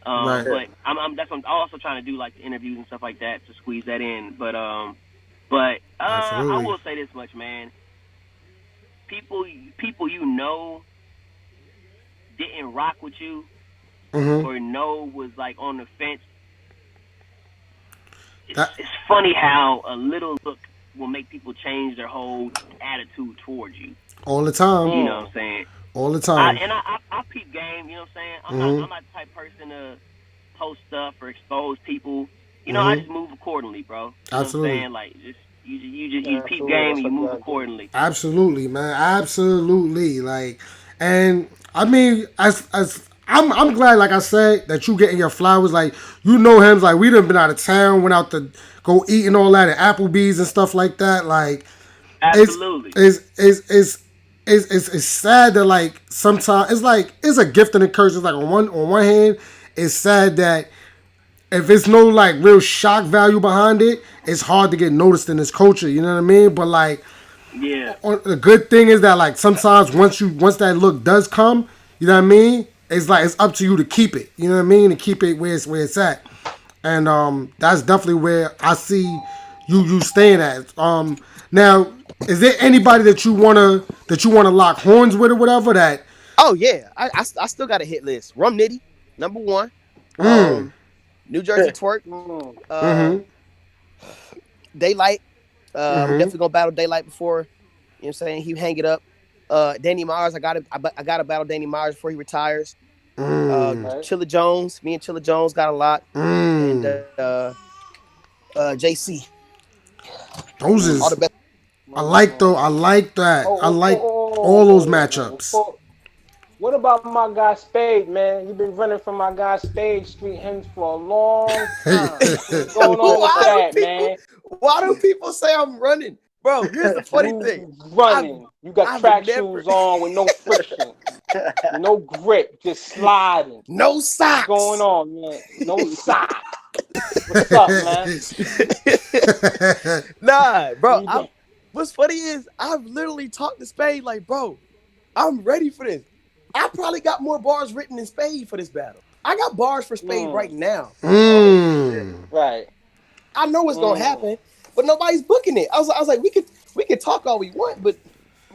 S3: Right.
S4: But I'm also trying to do like the interviews and stuff like that to squeeze that in. But I will say this much, man. People didn't rock with you or was like on the fence. It's funny how a little look will make people change their whole attitude towards you.
S3: All the time.
S4: You know what I'm saying?
S3: All the time.
S4: I peep game, you know what I'm saying? I'm not the type of person to post stuff or expose people. You know, I just move accordingly, bro. You
S3: absolutely.
S4: Know what I'm saying? Like, you peep game and you move accordingly.
S3: Absolutely, man. Absolutely. Like, and I mean, as I'm glad, like I said, that you getting your flowers. Like, you know him. Like, we done been out of town, went out to go eat and all that at Applebee's and stuff like that. Like,
S4: absolutely.
S3: it's sad that like sometimes it's a gift and a curse. It's like on one hand, it's sad that if it's no like real shock value behind it, it's hard to get noticed in this culture. You know what I mean? But like,
S4: Yeah.
S3: the good thing is that like sometimes once that look does come, you know what I mean? It's like it's up to you to keep it. You know what I mean? To keep it where it's at. And that's definitely where I see you staying at. Now, is there anybody that you wanna lock horns with or whatever that?
S2: Oh yeah, I still got a hit list. Rum Nitty, number one. New Jersey Twerk. Daylight. I'm definitely gonna battle Daylight before. You know what I'm saying? He hang it up. Danny Myers. I got to battle Danny Myers before he retires. Chilla Jones. Me and Chilla Jones got a lot. And JC.
S3: Those is
S2: all the best.
S3: I like that. I like all those matchups.
S5: What about my guy Spade, man? You've been running from my guy Spade Street Hymns for a long time. What's going on with that, man?
S2: Why do people say I'm running? Bro, here's the funny thing.
S5: Running. You got track shoes on with no friction. No grip, just sliding.
S2: No socks.
S5: What's going on, man? No socks. What's up, man?
S2: Nah, bro. What's funny is I've literally talked to Spade like, bro, I'm ready for this. I probably got more bars written than Spade for this battle. I got bars for Spade right now.
S5: Right.
S2: I know what's gonna happen, but nobody's booking it. I was like, we could talk all we want, but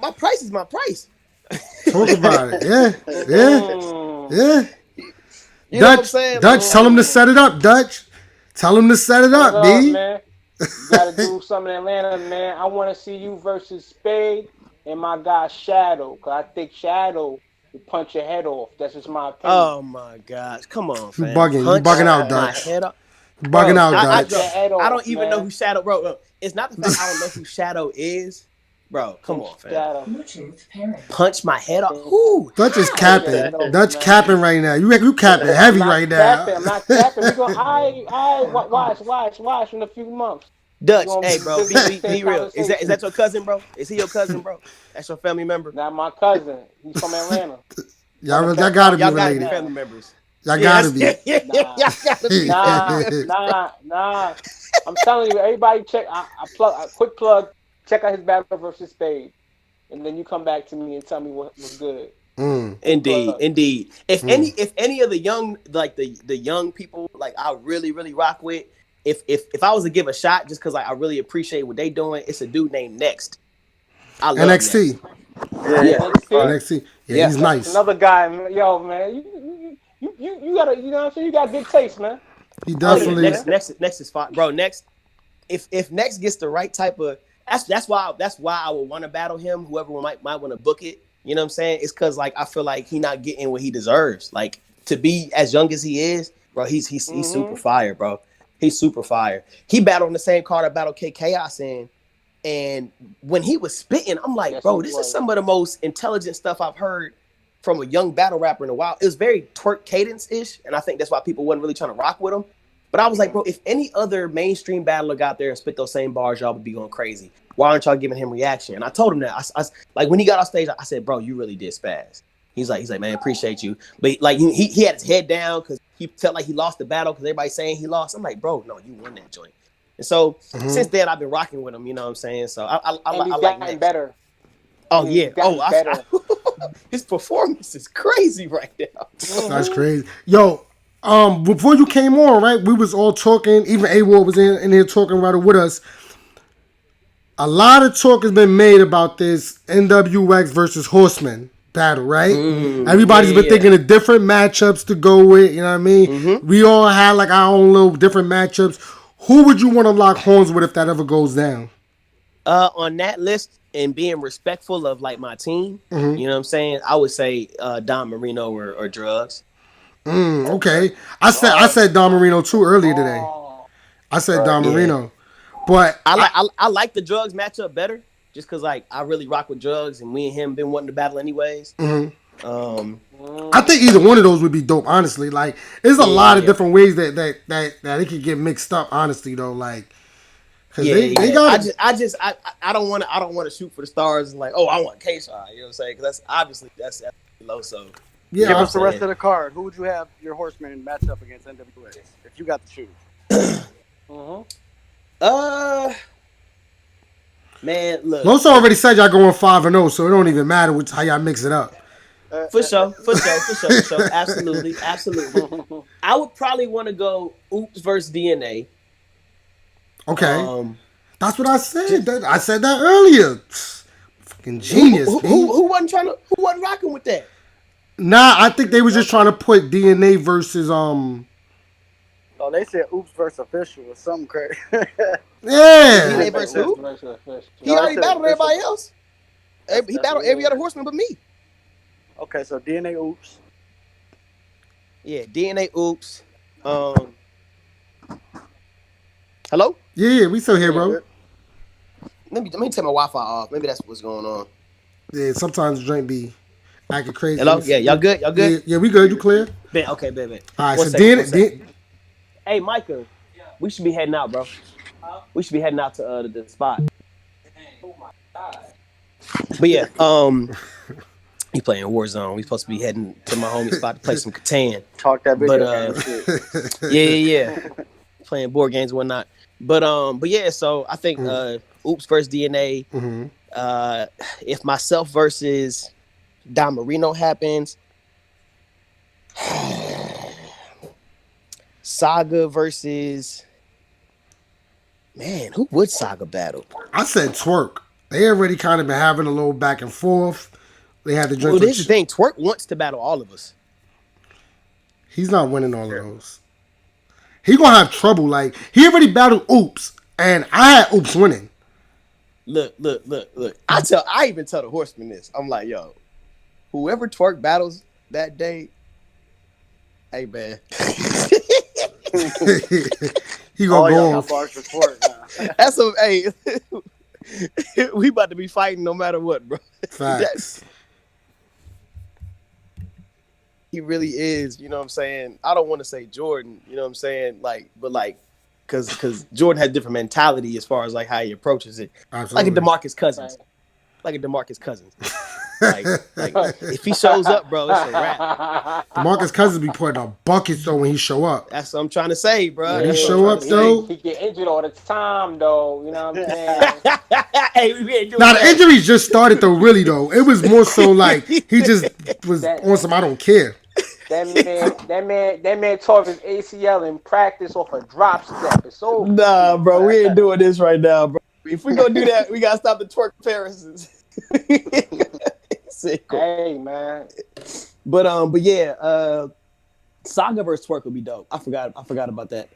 S2: my price is my price.
S3: Talk about it. Yeah.
S2: You know what I'm saying?
S3: Dutch, tell him to set it up, Dutch. Tell him to set it up, B.
S5: Man. You gotta do something in Atlanta, man. I want to see you versus Spade and my guy Shadow, because I think Shadow will punch your head off. That's just my opinion.
S2: Oh my gosh, come on, fam.
S3: You bugging out, Dutch. Bugging out, Dutch.
S2: I don't even know who Shadow, bro. It's not the fact I don't know who Shadow is, bro. Come on, fam. Punch my head off. Who?
S3: Dutch is capping. Dutch capping right now. You capping heavy right now.
S5: I'm not capping. We gonna watch in a few months.
S2: Dutch, hey, bro, be real. Is that your cousin, bro? Is he your cousin, bro? That's your family member?
S5: Not my cousin. He's from Atlanta.
S3: Y'all gotta be
S2: y'all
S3: related.
S2: Gotta be family members.
S3: Y'all gotta be.
S5: Nah. I'm telling you, everybody check. I quick plug. Check out his battle versus Spade, and then you come back to me and tell me what was good.
S2: Indeed. If any of the young, like the young people, like I really rock with. If I was to give a shot, just because like, I really appreciate what they doing, it's a dude named Next. I love
S3: NXT.
S5: Yeah.
S3: NXT. Yeah, he's nice.
S5: Another guy, yo, man. You gotta, you know what I'm saying? You got good taste, man.
S3: He definitely.
S2: Next is fine, bro. Next, if Next gets the right type of, that's why I would want to battle him. Whoever might want to book it. You know what I'm saying? It's because like I feel like he not getting what he deserves. Like to be as young as he is, bro. He's super fire, bro. He's super fire. He battled on the same card I battled K Chaos in. And when he was spitting, I'm like, bro, this is some of the most intelligent stuff I've heard from a young battle rapper in a while. It was very twerk cadence-ish, and I think that's why people wasn't really trying to rock with him. But I was like, bro, if any other mainstream battler got there and spit those same bars, y'all would be going crazy. Why aren't y'all giving him reaction? And I told him that. I like when he got off stage, I said, bro, you really did spaz. He's like, man, appreciate you. But like he had his head down because he felt like he lost the battle because everybody's saying he lost. I'm like, bro, no, you won that joint. And so since then, I've been rocking with him. You know what I'm saying? So I like Next.
S5: Better.
S2: Oh yeah. His performance is crazy right now.
S3: That's crazy. Yo, before you came on, right? We was all talking. Even A-Ward was in here talking right with us. A lot of talk has been made about this NWX versus Horseman battle, right? Everybody's been thinking of different matchups to go with. You know what I mean? We all had like our own little different matchups. Who would you want to lock horns with if that ever goes down?
S2: On that list and being respectful of like my team, you know what I'm saying? I would say Don Marino or Drugs.
S3: Okay. I said Don Marino too earlier today. I said Don Marino. But
S2: I like the Drugs matchup better just because like I really rock with Drugs and me and him been wanting to battle anyways.
S3: I think either one of those would be dope, honestly. Like, there's a lot of different ways that it could get mixed up, honestly, though. Like, They got.
S2: I don't want to shoot for the stars and like, oh, I want K-Shot. You know what I'm saying? Because that's low. So
S3: Yeah,
S8: give us the rest of the card. Who would you have your horseman match up against NWA if you got to choose?
S2: Man, look.
S3: Loso already said y'all going 5-0, so it don't even matter how y'all mix it up.
S2: For sure. Absolutely. I would probably want to go Oops versus DNA.
S3: Okay. That's what I said. I said that earlier. Fucking genius.
S2: Who wasn't rocking with that?
S3: Nah, I think they was just trying to put DNA versus
S8: Oh, they said Oops versus Official or something crazy.
S3: Yeah.
S2: DNA versus who? He already battled everybody else. He battled every other horseman but me.
S8: Okay, so DNA Oops.
S2: Yeah, DNA Oops. Hello?
S3: Yeah, we still here, bro.
S2: Let me turn my Wi-Fi off. Maybe that's what's going on.
S3: Yeah, sometimes the drink be acting crazy.
S2: Hello? Yeah, y'all good? Y'all good?
S3: Yeah, we good. You clear?
S2: Okay, bet.
S3: All right,
S2: One
S3: so
S2: second. Hey, Micah, we should be heading out, bro. We should be heading out to the spot. Oh my God. But yeah, he playing Warzone. We supposed to be heading to my homie spot to play some Catan.
S8: Talk that video game
S2: shit. Yeah. Playing board games and whatnot. But yeah, so I think Oops versus DNA.
S3: Mm-hmm.
S2: If myself versus Don Marino happens, Saga versus who would Saga battle?
S3: I said Twerk. They already kind of been having a little back and forth. They had the drink.
S2: Well, this is the thing. Twerk wants to battle all of us.
S3: He's not winning all of those. He gonna have trouble. Like, he already battled Oops, and I had Oops winning.
S2: Look. I even tell the horseman this. I'm like, yo, whoever Twerk battles that day, hey man.
S3: He gonna go on.
S2: That's hey. We about to be fighting no matter what, bro.
S3: Facts.
S2: He really is, you know what I'm saying? I don't want to say Jordan, you know what I'm saying? Because Jordan has different mentality as far as like how he approaches it.
S3: Absolutely.
S2: Like a DeMarcus Cousins. Like if he shows up, bro, it's a wrap.
S3: DeMarcus Cousins be putting up buckets though when he show up.
S2: That's what I'm trying to say, bro.
S3: When he show up though,
S5: he get injured all the time though. You know what I'm saying?
S3: The injuries just started though. Really though, it was more so like he just was on some I don't care.
S5: That man tore his ACL in practice off a drop step. It's over.
S2: Nah, bro, we ain't doing this right now, bro. If we gonna do that, we gotta stop the twerk comparisons.
S5: Hey man.
S2: But yeah, Saga versus Twerk would be dope. I forgot about that.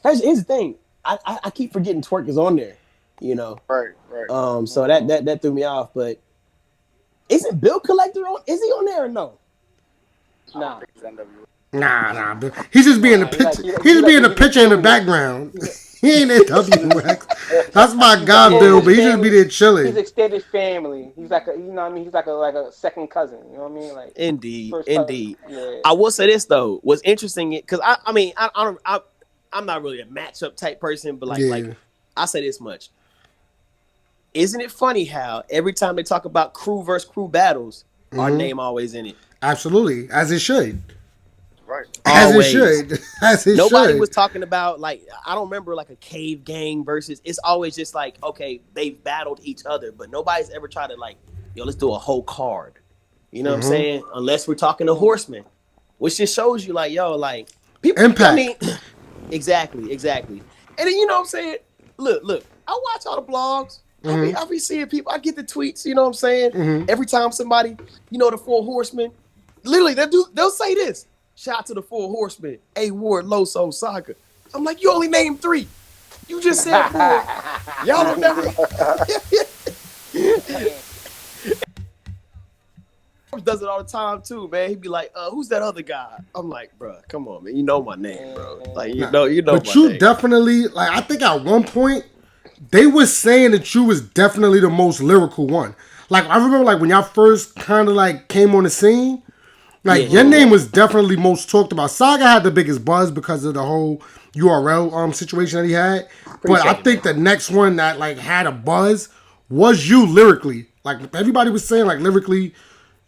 S2: Here's the thing. I keep forgetting Twerk is on there. You know.
S8: Right.
S2: So that threw me off. But isn't Bill Collector on? Is he on there or no?
S5: Nah.
S3: Nah. He's just being the picture. He's just being the picture in the background. He ain't in WX. That's my guy, Bill, but he just be there chilling.
S5: He's extended family. He's like you know what I mean? He's like a second cousin. You know what I mean? Like
S2: indeed.
S5: Yeah.
S2: I will say this though. What's interesting because I'm not really a matchup type person, but like I say this much. Isn't it funny how every time they talk about crew versus crew battles, our name always in it?
S3: Absolutely, as it should.
S8: Right.
S3: As it should.
S2: Nobody was talking about I don't remember like a cave gang versus. It's always just like, okay, they've battled each other, but nobody's ever tried to let's do a whole card. You know what I'm saying? Unless we're talking to horsemen, which just shows you people
S3: impact.
S2: I mean, exactly. And then you know what I'm saying? Look. I watch all the blogs. I be seeing people. I get the tweets. You know what I'm saying? Every time somebody, the Four Horsemen, literally they'll say this. Shout out to the Four Horsemen, A Ward, Loso, Saga. I'm like, you only named 3. You just said 4. Y'all don't never. Does it all the time too, man. He'd be like, "Who's that other guy?" I'm like, "Bro, come on, man. You know my name, bro. Like, you know."
S3: But you name. Definitely, I think at one point they was saying that you was definitely the most lyrical one. I remember, when y'all first kind of came on the scene. Your name was definitely most talked about. Saga had the biggest buzz because of the whole, URL situation that he had. But I think the next one that like had a buzz was you lyrically. Like everybody was saying, like lyrically,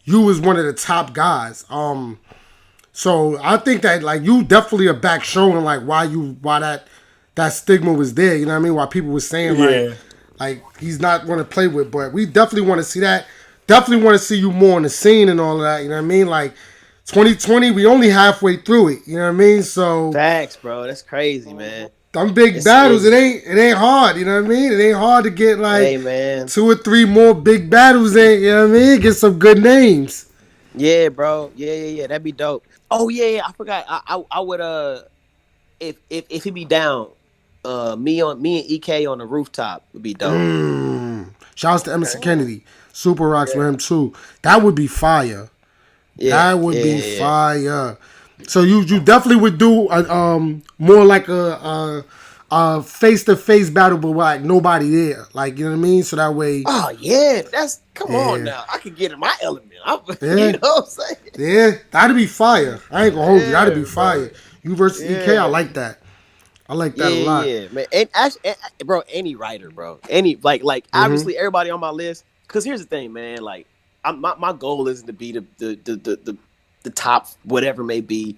S3: you was one of the top guys. So I think that like you definitely are back showing like why that stigma was there. You know what I mean? Why people were saying like he's not one to play with. But we definitely want to see that. Definitely want to see you more on the scene and all of that. You know what I mean? Like 2020, we only halfway through it. You know what I mean? So
S2: facts, bro. That's crazy, man.
S3: Them big battles, it ain't hard. You know what I mean? It ain't hard to get like 2 or 3 more big battles. You know what I mean? Get some good names.
S2: Yeah, bro. Yeah. That'd be dope. Oh yeah. I forgot. I would if he be down, me and EK on the rooftop would be dope.
S3: Shouts to Emerson Kennedy. Super rocks for him too. That would be fire.
S2: Yeah,
S3: that would be fire. So you definitely would do more like a face-to-face battle, but like nobody there. Like, you know what I mean? So that way.
S2: Oh yeah, come on now. I can get in my element. You know what I'm saying?
S3: Yeah, that'd be fire. I ain't gonna hold you. That'd be fire. You versus EK, I like that. I like that a lot.
S2: Yeah, man. And actually, bro, any writer, bro, obviously everybody on my list. Because here's the thing, man. Like, my goal isn't to be the top whatever may be.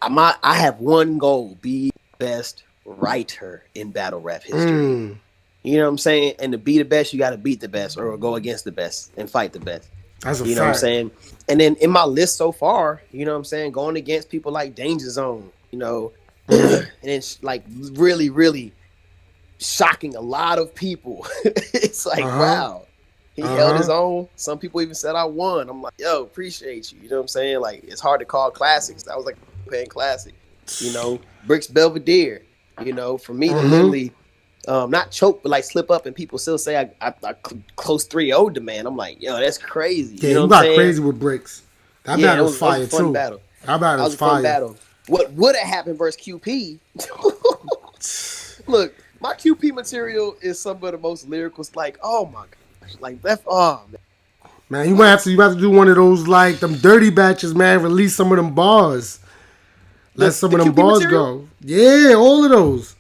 S2: I have one goal: be the best writer in battle rap history. You know what I'm saying? And to be the best, you got to beat the best, or go against the best and fight the best.
S3: That's a fact.
S2: You know what I'm saying? And then in my list so far, you know what I'm saying, going against people like Danger Zone, you know, and it's like really, really shocking a lot of people. It's like, wow. He held his own. Some people even said I won. I'm like, yo, appreciate you. You know what I'm saying? Like, it's hard to call classics. That was like a paying classic. You know, Bricks Belvedere. You know, for me to literally not choke, but like slip up, and people still say I close 3-0 to man. I'm like, yo, that's crazy.
S3: Yeah,
S2: you know
S3: you
S2: what I'm
S3: got
S2: saying?
S3: crazy with Bricks. That battle was fire
S2: fun
S3: too.
S2: Battle.
S3: That battle was fire.
S2: Fun battle. What would have happened versus QP? Look, my QP material is some of the most lyrical. Like, oh my gosh, like that. Oh
S3: man, you have to do one of those like them dirty batches, man. Release some of them bars. Let some of them bars go. Yeah, all of those.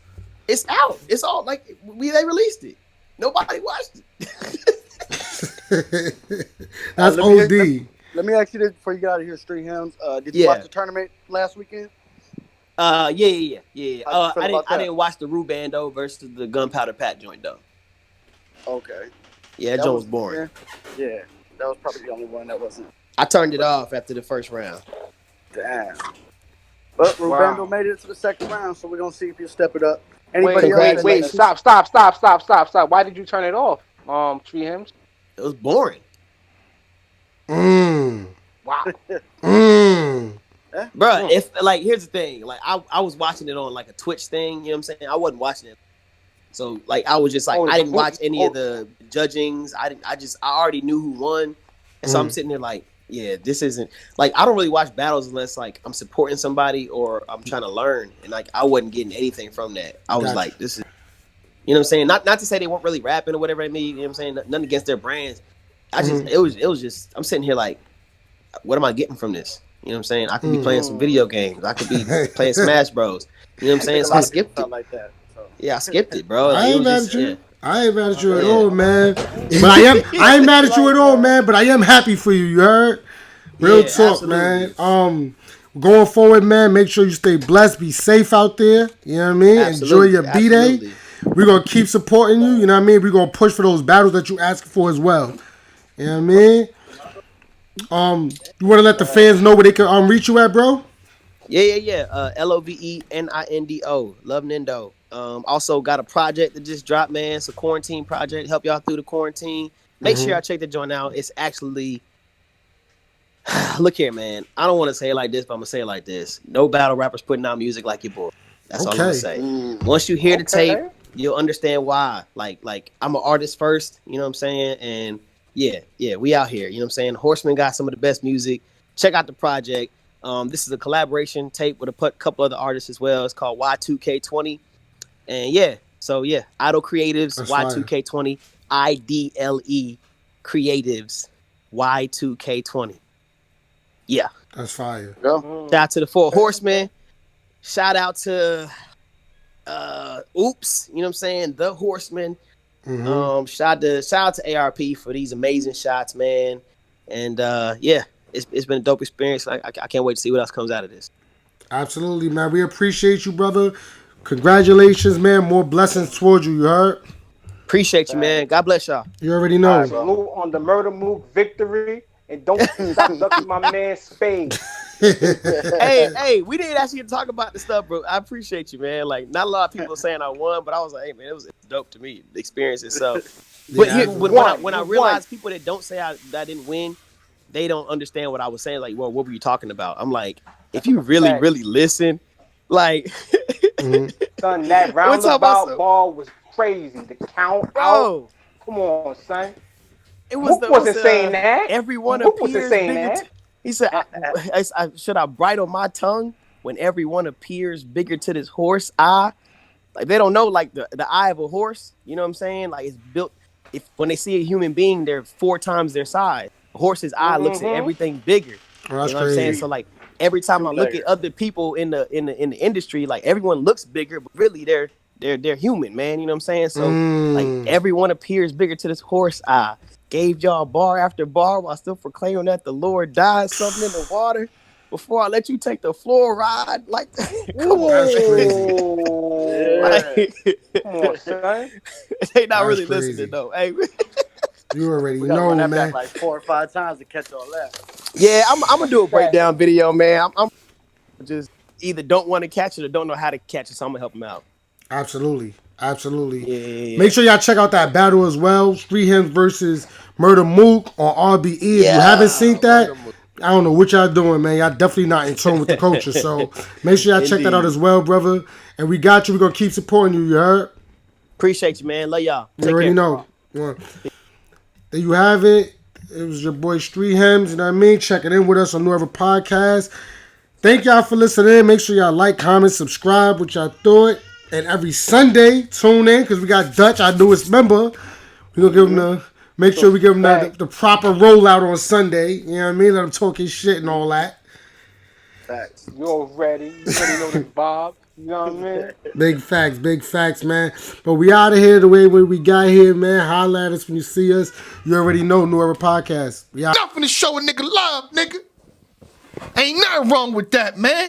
S2: It's out. It's all like they released it. Nobody watched it.
S3: That's OD.
S8: Let me ask you this before you get out of here, Street Hymns. Did you watch the tournament last weekend?
S2: Yeah. I didn't watch the Rubando versus the Gunpowder Pat joint though.
S8: Okay.
S2: Yeah, that joint was boring.
S8: Yeah, that was probably the only one that wasn't.
S2: I turned it off after the first round.
S8: Damn. But Rubando made it to the second round, so we're gonna see if you step it up. Wait,
S5: stop. Why did you turn it off? Street Hymns?
S2: It was boring.
S5: Wow.
S2: Bro, if like here's the thing, like I was watching it on like a Twitch thing, you know what I'm saying? I wasn't watching it. So like I was just like I didn't watch any of the judgings. I already knew who won. And so I'm sitting there like, yeah, this isn't like I don't really watch battles unless like I'm supporting somebody or I'm trying to learn. And like I wasn't getting anything from that. I was like, this is, you know what I'm saying? Not to say they weren't really rapping or whatever it may, you know what I'm saying? Nothing against their brands. It was just I'm sitting here like, what am I getting from this? You know what I'm saying? I could be playing some video games. I could be playing Smash Bros. You know what I'm saying? So I skipped it.
S8: Like that, so.
S2: Yeah, I skipped it, bro.
S3: I ain't mad at you. I ain't mad at you at all, man. But I ain't mad at you at all, man. But I am happy for you. You heard? Real talk, absolutely. Man. Going forward, man. Make sure you stay blessed. Be safe out there. You know what I mean? Absolutely. Enjoy your B-Day. We're gonna keep supporting you. You know what I mean? We're gonna push for those battles that you asking for as well. You know what I mean? You want to let the fans know where they can reach you at, bro?
S2: Yeah. LOVENINDO. Love Nindo. Also got a project that just dropped, man. It's a quarantine project. Help y'all through the quarantine. Make sure y'all check the joint out. It's actually, look here, man. I don't want to say it like this, but I'm gonna say it like this. No battle rappers putting out music like your boy. That's all I'm gonna say. Once you hear the tape, you'll understand why. Like I'm an artist first. You know what I'm saying? And yeah, we out here. You know what I'm saying? Horseman got some of the best music. Check out the project. This is a collaboration tape with a couple other artists as well. It's called Y2K20. And Idle Creatives, that's Y2K20, IDLE Creatives, Y2K20. Yeah.
S3: That's fire.
S2: Shout out to the Four Horsemen. Shout out to Oops, you know what I'm saying? The Horseman. Shout out to ARP for these amazing shots, man. And yeah, it's been a dope experience. I can't wait to see what else comes out of this.
S3: Absolutely, man. We appreciate you, brother. Congratulations, man. More blessings towards you. You heard?
S2: Appreciate you, man. God bless y'all.
S3: You already know.
S5: Salute on the Murda Mook victory, and don't stop ducking my man Spade.
S2: hey, we didn't actually get to talk about the stuff, bro. I appreciate you, man. Like, not a lot of people are saying I won, but I was like, hey, man, it was dope to me, the experience itself. But when I realized people that don't say I didn't win, they don't understand what I was saying. Like, well, what were you talking about? I'm like, if you really, really listen, like,
S5: son, that roundabout ball was crazy. The count out. Come on, son.
S2: It was
S5: Mook wasn't saying that.
S2: Everyone
S5: Mook
S2: appears
S5: wasn't saying
S2: bigger.
S5: that.
S2: He said, should I bridle my tongue when everyone appears bigger to this horse eye? Like, they don't know, like, the eye of a horse. You know what I'm saying? Like, it's built. When they see a human being, they're 4 times their size. A horse's eye looks at everything bigger.
S3: Oh, that's
S2: you know what I'm saying? So, like, every time I look at other people in the industry, like, everyone looks bigger, but really they're human, man. You know what I'm saying? So like, everyone appears bigger to this horse eye. Gave y'all bar after bar while still proclaiming that the Lord died something in the water before I let you take the fluoride. Like, come on,
S3: that's crazy.
S5: Come on, son.
S2: They not really listening though. Hey,
S3: you already
S8: We gotta
S3: know,
S8: run that
S3: man.
S8: back like 4 or 5 times to catch all that.
S2: yeah, I'm gonna do a breakdown video, man. I'm just either don't want to catch it or don't know how to catch it, so I'm gonna help them out.
S3: Absolutely.
S2: Yeah.
S3: Make sure y'all check out that battle as well. Street Hymns versus Murda Mook on RBE. If you haven't seen that, I don't know what y'all doing, man. Y'all definitely not in tune with the culture. So make sure y'all check that out as well, brother. And we got you. We're going to keep supporting you. You heard?
S2: Appreciate you, man. Love y'all.
S3: You already know. Well, there you have it. It was your boy Street Hymns. You know what I mean? Checking in with us on New Ever Podcast. Thank y'all for listening. Make sure y'all like, comment, subscribe, what y'all thought. And every Sunday, tune in because we got Dutch, our newest member. We're going to give him make sure we give him the proper rollout on Sunday. You know what I mean? Let him talk his shit and all that.
S5: Facts. You already know this, Bob. You know what I mean?
S3: Big facts, man. But we out of here the way we got here, man. Holla at us when you see us. You already know New Era Podcast. We out.
S10: Nothing to show a nigga love, nigga. Ain't nothing wrong with that, man.